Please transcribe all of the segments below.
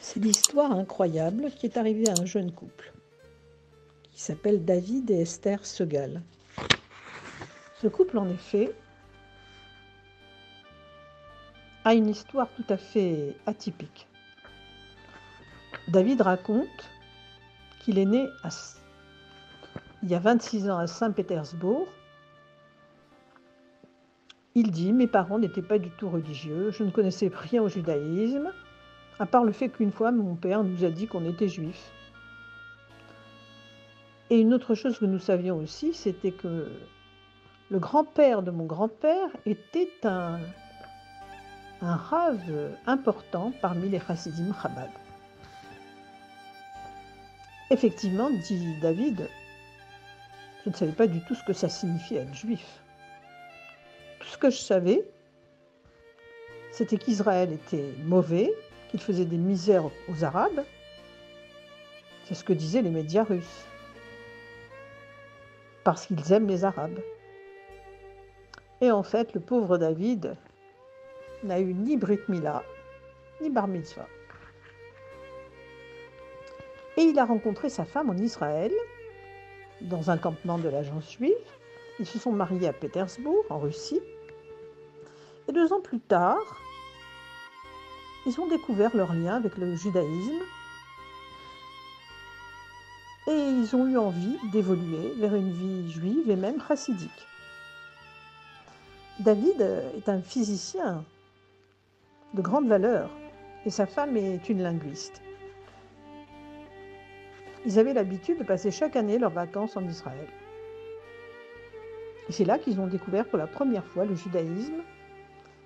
C'est l'histoire incroyable qui est arrivée à un jeune couple qui s'appelle David et Esther Segal. Ce couple, en effet, a une histoire tout à fait atypique. David raconte qu'il est né il y a 26 ans à Saint-Pétersbourg. Il dit « Mes parents n'étaient pas du tout religieux, je ne connaissais rien au judaïsme, à part le fait qu'une fois mon père nous a dit qu'on était juifs. Et une autre chose que nous savions aussi, c'était que le grand-père de mon grand-père était un rave important parmi les chassidim Chabad. » Effectivement, dit David, je ne savais pas du tout ce que ça signifiait être juif. Tout ce que je savais, c'était qu'Israël était mauvais, qu'il faisait des misères aux Arabes. C'est ce que disaient les médias russes, parce qu'ils aiment les Arabes. Et en fait, le pauvre David n'a eu ni Brit Mila, ni Bar Mitzvah. Et il a rencontré sa femme en Israël, dans un campement de l'agence juive. Ils se sont mariés à Pétersbourg, en Russie. Et 2 ans plus tard, ils ont découvert leur lien avec le judaïsme et ils ont eu envie d'évoluer vers une vie juive et même chassidique. David est un physicien de grande valeur et sa femme est une linguiste. Ils avaient l'habitude de passer chaque année leurs vacances en Israël. Et c'est là qu'ils ont découvert pour la première fois le judaïsme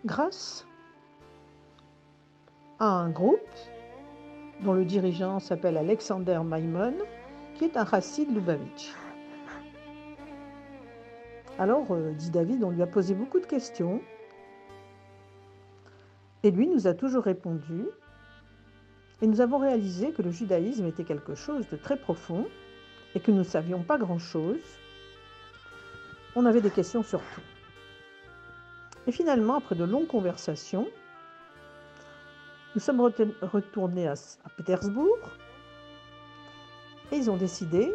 grâce à un groupe dont le dirigeant s'appelle Alexander Maimon, qui est un chassid Lubavitch. Alors, dit David, on lui a posé beaucoup de questions et lui nous a toujours répondu. Et nous avons réalisé que le judaïsme était quelque chose de très profond et que nous ne savions pas grand-chose. On avait des questions sur tout. Et finalement, après de longues conversations, nous sommes retournés à Pétersbourg et ils ont décidé,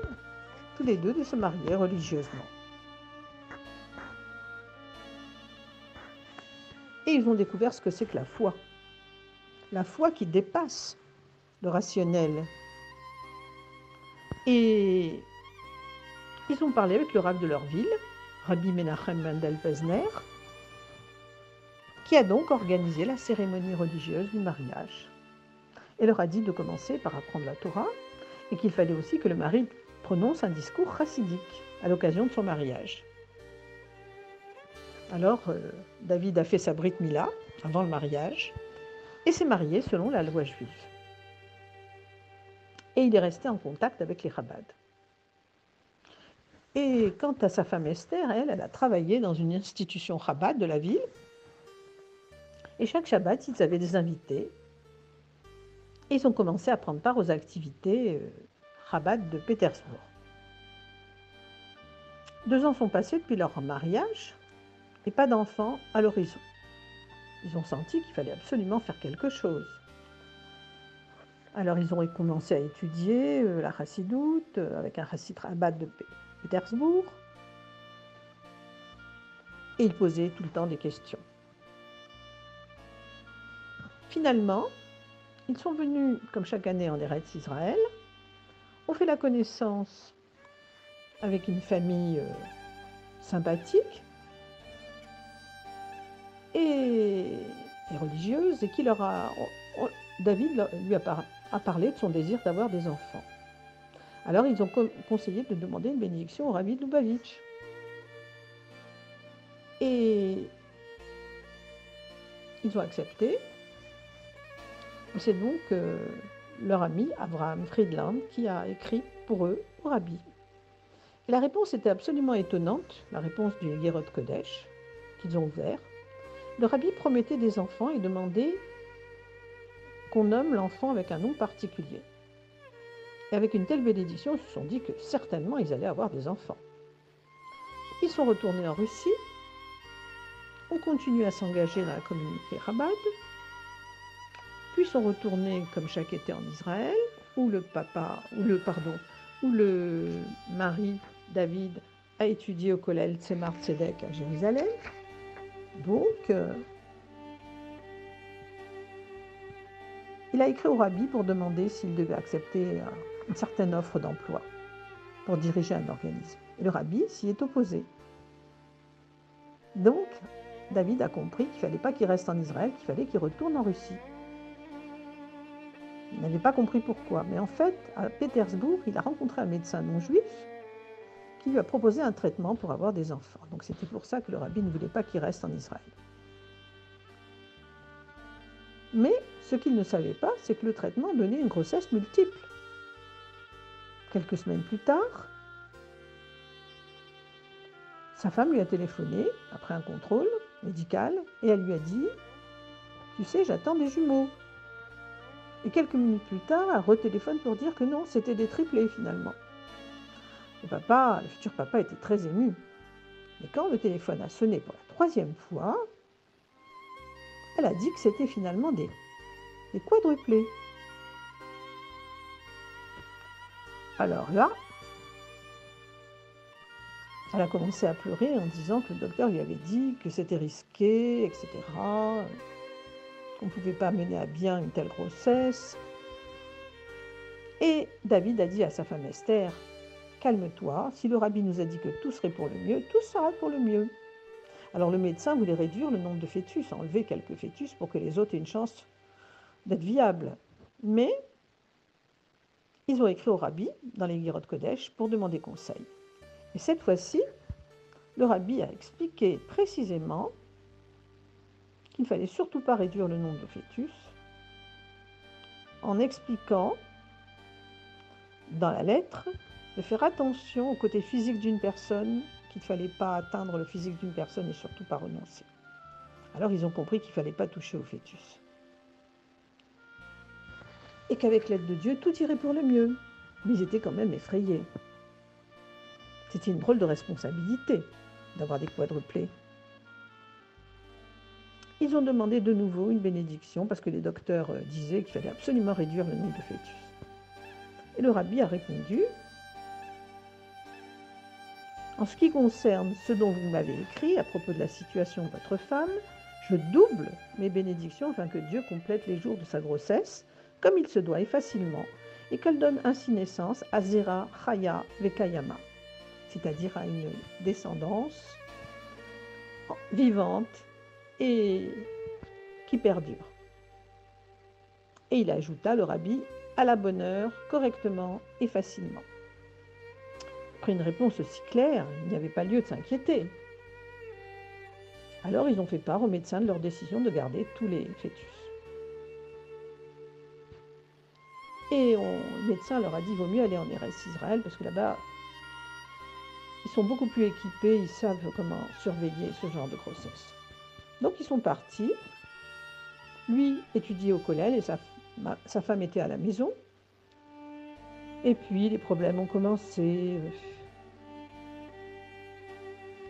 tous les deux, de se marier religieusement. Et ils ont découvert ce que c'est que la foi. La foi qui dépasse le rationnel. Et ils ont parlé avec le rabbin de leur ville, Rabbi Menachem Mendel Pesner, qui a donc organisé la cérémonie religieuse du mariage. Et leur a dit de commencer par apprendre la Torah et qu'il fallait aussi que le mari prononce un discours chassidique à l'occasion de son mariage. Alors, David a fait sa Brit Mila avant le mariage et s'est marié selon la loi juive. Et il est resté en contact avec les Chabad. Et quant à sa femme Esther, elle a travaillé dans une institution Chabad de la ville. Et chaque Shabbat, ils avaient des invités. Et ils ont commencé à prendre part aux activités Chabad de Pétersbourg. 2 ans sont passés depuis leur mariage et pas d'enfants à l'horizon. Ils ont senti qu'il fallait absolument faire quelque chose. Alors ils ont commencé à étudier la chassidoute avec un chassid Chabad de Pétersbourg. Et ils posaient tout le temps des questions. Finalement, ils sont venus, comme chaque année, en Eretz Israël, ont fait la connaissance avec une famille sympathique et religieuse, et qui leur a... David lui a parlé de son désir d'avoir des enfants. Alors ils ont conseillé de demander une bénédiction au Rabbi de Lubavitch. Et ils ont accepté. Et c'est donc leur ami Abraham Friedland qui a écrit pour eux au Rabbi. Et la réponse était absolument étonnante, la réponse du Yerot Kodesh qu'ils ont ouvert. Le Rabbi promettait des enfants et demandait qu'on nomme l'enfant avec un nom particulier. Et avec une telle bénédiction, ils se sont dit que certainement ils allaient avoir des enfants. Ils sont retournés en Russie, ont continué à s'engager dans la communauté Chabad, puis sont retournés comme chaque été en Israël, où le mari David a étudié au Kollel Tzemar Tzedek à Jérusalem. Donc, il a écrit au rabbi pour demander s'il devait accepter une certaine offre d'emploi pour diriger un organisme. Et le rabbi s'y est opposé. Donc, David a compris qu'il ne fallait pas qu'il reste en Israël, qu'il fallait qu'il retourne en Russie. Il n'avait pas compris pourquoi. Mais en fait, à Pétersbourg, il a rencontré un médecin non juif qui lui a proposé un traitement pour avoir des enfants. Donc c'était pour ça que le rabbi ne voulait pas qu'il reste en Israël. Mais ce qu'il ne savait pas, c'est que le traitement donnait une grossesse multiple. Quelques semaines plus tard, sa femme lui a téléphoné après un contrôle médical et elle lui a dit « Tu sais, j'attends des jumeaux ». Et quelques minutes plus tard, elle retéléphone pour dire que non, c'était des triplés finalement. Le futur papa était très ému. Mais quand le téléphone a sonné pour la 3e fois, elle a dit que c'était finalement des quadruplés. Alors là, elle a commencé à pleurer en disant que le docteur lui avait dit que c'était risqué, etc., qu'on ne pouvait pas mener à bien une telle grossesse. Et David a dit à sa femme Esther, « Calme-toi, si le rabbi nous a dit que tout serait pour le mieux, tout sera pour le mieux. » Alors le médecin voulait réduire le nombre de fœtus, enlever quelques fœtus pour que les autres aient une chance d'être viables. Mais ils ont écrit au rabbi dans les Girot Kodesh pour demander conseil. Et cette fois-ci, le rabbi a expliqué précisément qu'il ne fallait surtout pas réduire le nombre de fœtus, en expliquant dans la lettre de faire attention au côté physique d'une personne, qu'il ne fallait pas atteindre le physique d'une personne et surtout pas renoncer. Alors ils ont compris qu'il ne fallait pas toucher au fœtus. Et qu'avec l'aide de Dieu, tout irait pour le mieux. Mais ils étaient quand même effrayés. C'était une drôle de responsabilité d'avoir des quadruplés. Ils ont demandé de nouveau une bénédiction parce que les docteurs disaient qu'il fallait absolument réduire le nombre de fœtus. Et le rabbi a répondu « En ce qui concerne ce dont vous m'avez écrit à propos de la situation de votre femme, je double mes bénédictions afin que Dieu complète les jours de sa grossesse comme il se doit et facilement, et qu'elle donne ainsi naissance à Zera, Chaya, Vekayama, c'est-à-dire à une descendance vivante et qui perdure. » Et il ajouta, le rabbi, à la bonne heure, correctement et facilement. Après une réponse aussi claire, il n'y avait pas lieu de s'inquiéter. Alors ils ont fait part aux médecins de leur décision de garder tous les fœtus. Et le médecin leur a dit, vaut mieux aller en Eretz Israël, parce que là-bas, ils sont beaucoup plus équipés, ils savent comment surveiller ce genre de grossesse. Donc ils sont partis, lui étudiait au Kollel et sa femme était à la maison. Et puis les problèmes ont commencé.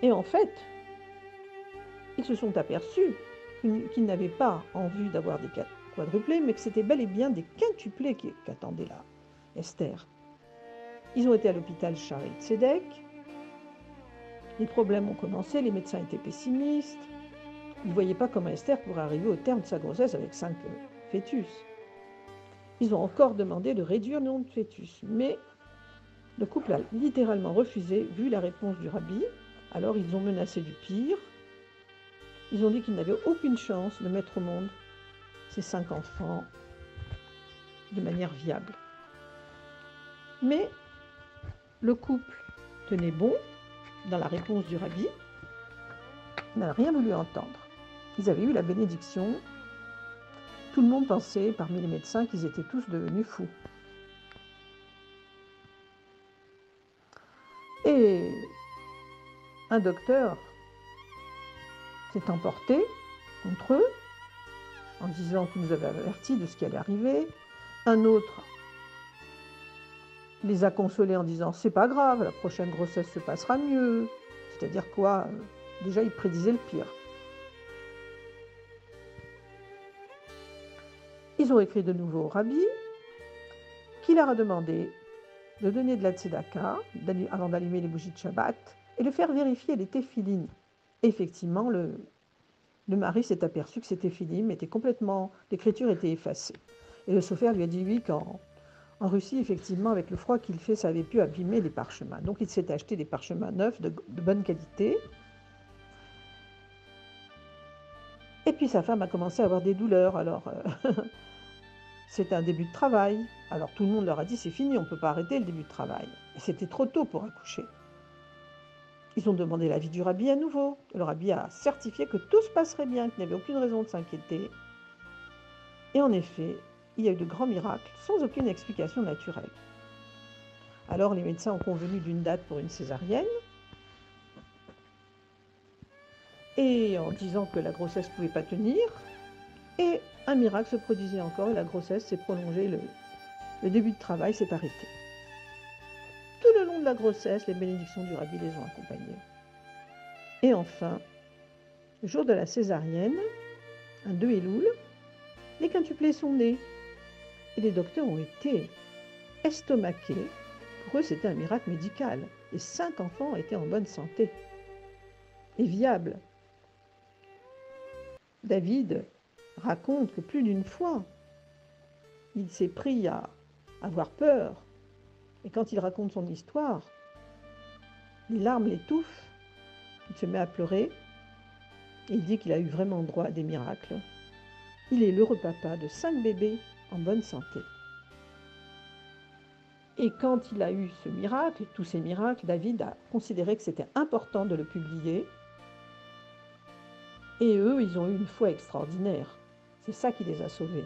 Et en fait, ils se sont aperçus qu'ils n'avaient pas en vue d'avoir des quadruplés, mais que c'était bel et bien des quintuplés qu'attendait là Esther. Ils ont été à l'hôpital Shaare Tzedek. Les problèmes ont commencé, les médecins étaient pessimistes. Ils ne voyaient pas comment Esther pourrait arriver au terme de sa grossesse avec 5 fœtus. Ils ont encore demandé de réduire le nombre de fœtus, mais le couple a littéralement refusé, vu la réponse du rabbi. Alors ils ont menacé du pire. Ils ont dit qu'ils n'avaient aucune chance de mettre au monde ces 5 enfants de manière viable. Mais le couple tenait bon dans la réponse du rabbi, n'a rien voulu entendre. Ils avaient eu la bénédiction. Tout le monde pensait, parmi les médecins, qu'ils étaient tous devenus fous. Et un docteur s'est emporté contre eux en disant qu'il nous avait avertis de ce qui allait arriver. Un autre les a consolés en disant « c'est pas grave, la prochaine grossesse se passera mieux ». C'est-à-dire quoi? Déjà, il prédisait le pire. Ils ont écrit de nouveau au rabbi, qui leur a demandé de donner de la tzedaka avant d'allumer les bougies de Shabbat et de faire vérifier les téphilines. Effectivement, le mari s'est aperçu que ces téphilines étaient complètement... l'écriture était effacée. Et le sofer lui a dit oui, qu'en Russie, effectivement, avec le froid qu'il fait, ça avait pu abîmer les parchemins. Donc il s'est acheté des parchemins neufs de bonne qualité. Et puis sa femme a commencé à avoir des douleurs. Alors c'était un début de travail. Alors tout le monde leur a dit c'est fini, on ne peut pas arrêter le début de travail. Et c'était trop tôt pour accoucher. Ils ont demandé l'avis du rabbi à nouveau. Le rabbi a certifié que tout se passerait bien, qu'il n'y avait aucune raison de s'inquiéter. Et en effet, il y a eu de grands miracles sans aucune explication naturelle. Alors les médecins ont convenu d'une date pour une césarienne. Et en disant que la grossesse ne pouvait pas tenir. Et un miracle se produisait encore et la grossesse s'est prolongée. Le début de travail s'est arrêté. Tout le long de la grossesse, les bénédictions du rabbi les ont accompagnés. Et enfin, le jour de la césarienne, un 2 Elul, les quintuplés sont nés. Et les docteurs ont été estomaqués. Pour eux, c'était un miracle médical. Les 5 enfants étaient en bonne santé et viables. David raconte que plus d'une fois, il s'est pris à avoir peur. Et quand il raconte son histoire, les larmes l'étouffent. Il se met à pleurer. Et il dit qu'il a eu vraiment droit à des miracles. Il est l'heureux papa de 5 bébés en bonne santé. Et quand il a eu ce miracle, et tous ces miracles, David a considéré que c'était important de le publier. Et eux, ils ont eu une foi extraordinaire. C'est ça qui les a sauvés.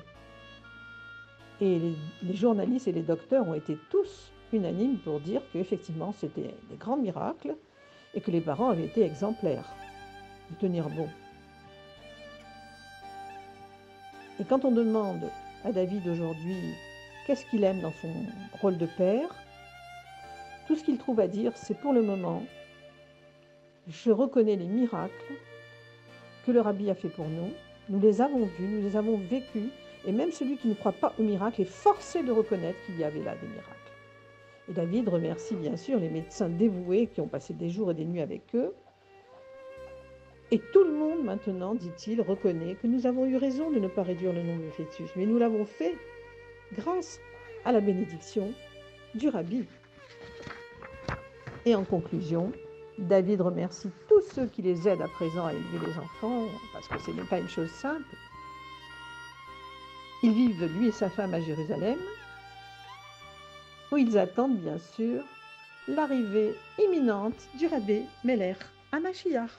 Et les journalistes et les docteurs ont été tous unanimes pour dire qu'effectivement, c'était des grands miracles et que les parents avaient été exemplaires de tenir bon. Et quand on demande à David aujourd'hui qu'est-ce qu'il aime dans son rôle de père, tout ce qu'il trouve à dire, c'est pour le moment, je reconnais les miracles que le rabbi a fait pour nous. Nous les avons vus, nous les avons vécus, et même celui qui ne croit pas aux miracles est forcé de reconnaître qu'il y avait là des miracles. Et David remercie bien sûr les médecins dévoués qui ont passé des jours et des nuits avec eux. Et tout le monde maintenant, dit-il, reconnaît que nous avons eu raison de ne pas réduire le nombre de fœtus, mais nous l'avons fait grâce à la bénédiction du rabbi. Et en conclusion, David remercie tous ceux qui les aident à présent à élever les enfants, parce que ce n'est pas une chose simple. Ils vivent, lui et sa femme, à Jérusalem, où ils attendent bien sûr l'arrivée imminente du Rabbi Meler HaMashiach.